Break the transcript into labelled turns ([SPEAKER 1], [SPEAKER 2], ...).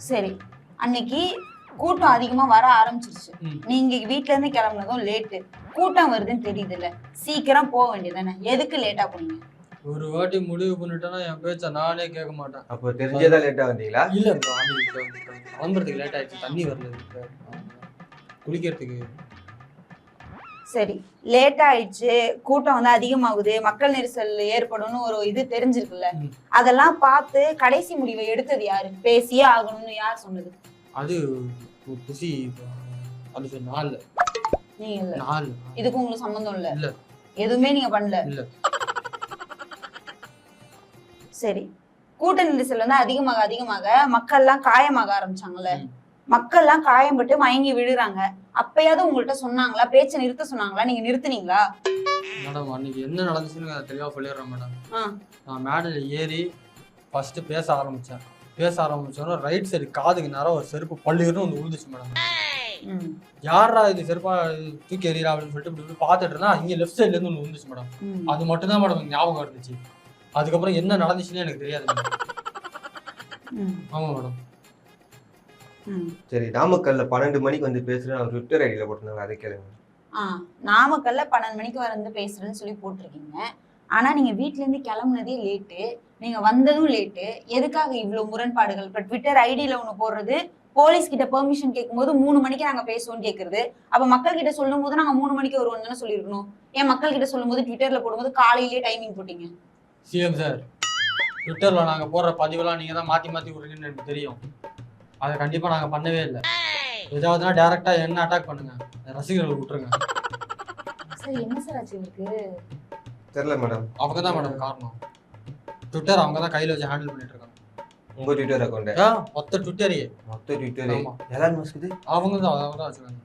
[SPEAKER 1] சரி, அன்னைக்கு கூட்டம் அதிகமா வர ஆரம்பிச்சிருச்சு. நீங்க வீட்ல இருந்து கிளம்புனதும் லேட்டு. கூட்டம் வருதுன்னு தெரியுதுல்ல, சீக்கிரம் போக வேண்டியதானே? எதுக்கு லேட்டா போனீங்க?
[SPEAKER 2] ஒரு வாட்டி முடிவு பண்ணிட்டேன்னா என் பேச்ச நானே கேட்க மாட்டேன்.
[SPEAKER 3] அப்போ தெரிஞ்சதா லேட்டா வந்தீங்களா?
[SPEAKER 2] இல்ல ப்ரோ, கிளம்புறதுக்கு லேட் ஆயிடுச்சு. தண்ணி வரல குளிக்கிறதுக்கு.
[SPEAKER 1] சரி, லேட் ஆயிடுச்சு, கூட்டம் வந்து அதிகமாகுது, மக்கள் நெரிசல் ஏற்படும்னு ஒரு இது தெரிஞ்சிருக்குல்ல, அதெல்லாம் பார்த்து கடைசி முடிவை எடுத்தது யாரு? பேசியே ஆகணும்னு யார் சொன்னது?
[SPEAKER 2] அது புசி அது நாள்
[SPEAKER 1] நீங்க இல்ல.
[SPEAKER 2] நாள்
[SPEAKER 1] இதுக்கு உங்களுக்கு சம்பந்தம் இல்ல?
[SPEAKER 2] இல்ல.
[SPEAKER 1] எதுவுமே நீங்க பண்ணல?
[SPEAKER 2] இல்ல.
[SPEAKER 1] சரி, கூட்ட நெரிசல் வந்து அதிகமாக மக்கள்லாம் காயமாக ஆரம்பிச்சாங்கல்ல, மக்கள்லாம் காயம்பட்டு மயங்கி விழுறாங்க. அப்பயாவது உங்கள்கிட்ட சொன்னாங்களா? பேச்ச நிறுத்த சொன்னாங்களா? நீங்க நிறுத்துனீங்களா?
[SPEAKER 2] மேடம், அன்னைக்கு என்ன நடந்துச்சுன்னு தெளிவா சொல்லிடுறேன் மேடம். நான் மேடையில ஏறி ஃபர்ஸ்ட் பேச ஆரம்பிச்சோன்னா ரைட் சைடு காதுக்கு நேரம் ஒரு செருப்பு பள்ளின்னு ஒன்று விழுந்துச்சு மேடம். யாரா இது செருப்பா தூக்கி எறியா அப்படின்னு சொல்லிட்டு இப்படி பார்த்துட்டு இருந்தா இங்க லெஃப்ட் சைட்ல இருந்து ஒன்று விழுந்துச்சு மேடம். அது மட்டும் தான் மேடம் ஞாபகம் இருந்துச்சு. அதுக்கப்புறம் என்ன நடந்துச்சுன்னு எனக்கு தெரியாது மேடம். ஆமா மேடம்.
[SPEAKER 3] சரி, நாமக்கல்ல 12 மணிக்கு வந்து பேசுறேன் ட்விட்டர் ஐடியில போட்டிருந்தாங்க, அதை கேளுங்க.
[SPEAKER 1] நாமக்கல்ல 12 மணிக்கு வந்து பேசுறேன்னு சொல்லி போட்டிருக்கீங்க. ஆனா நீங்க வீட்ல இருந்து கிளம்புனதே லேட்டு, நீங்க வந்ததும் லேட்டு. எதுக்காக இவ்வளவு முரண்பாடுகள்? இப்ப ட்விட்டர் ஐடியில ஒண்ணு போடுறது, போலீஸ் கிட்ட பெர்மிஷன் கேட்கும்போது 3 மணிக்கு நாங்க பேசுவோம்னு கேக்குறது. அப்ப மக்கள் கிட்ட சொல்லும் போது நாங்க 3 மணிக்கு வருவோம் தானே சொல்லிருக்கணும். ஏன் மக்கள் கிட்ட சொல்லும் போது ட்விட்டர்ல போடும்போது காலையிலேயே டைமிங் போட்டீங்க?
[SPEAKER 2] சிஎம் சார், ட்விட்டர்ல நாங்க போடுற பதிவெல்லாம் நீங்க தான் மாத்தி விடுறீங்கன்னு எனக்கு தெரியும். அதை கண்டிப்பா நாங்க பண்ணவே இல்லை. ஏதாவதுனா டைரக்டா என்ன அட்டாக் பண்ணுங்க, ரசிகர்கள் விட்டுருங்க.
[SPEAKER 1] சார் என்ன சார் ஆச்சு இருக்கு?
[SPEAKER 3] தெரியல மேடம்.
[SPEAKER 2] அவங்க தான் மேடம் காரணம். ட்விட்டர் அவங்க தான் கையில வச்சு ஹேண்டில் பண்ணிட்டு இருக்காங்க.
[SPEAKER 3] உங்க ட்விட்டர் அக்கௌண்ட்?
[SPEAKER 2] மொத்த ட்விட்டரையே
[SPEAKER 3] மொத்த ட்விட்டரே எலான் மஸ்க்
[SPEAKER 2] அவங்க தான் வச்சுக்காங்க.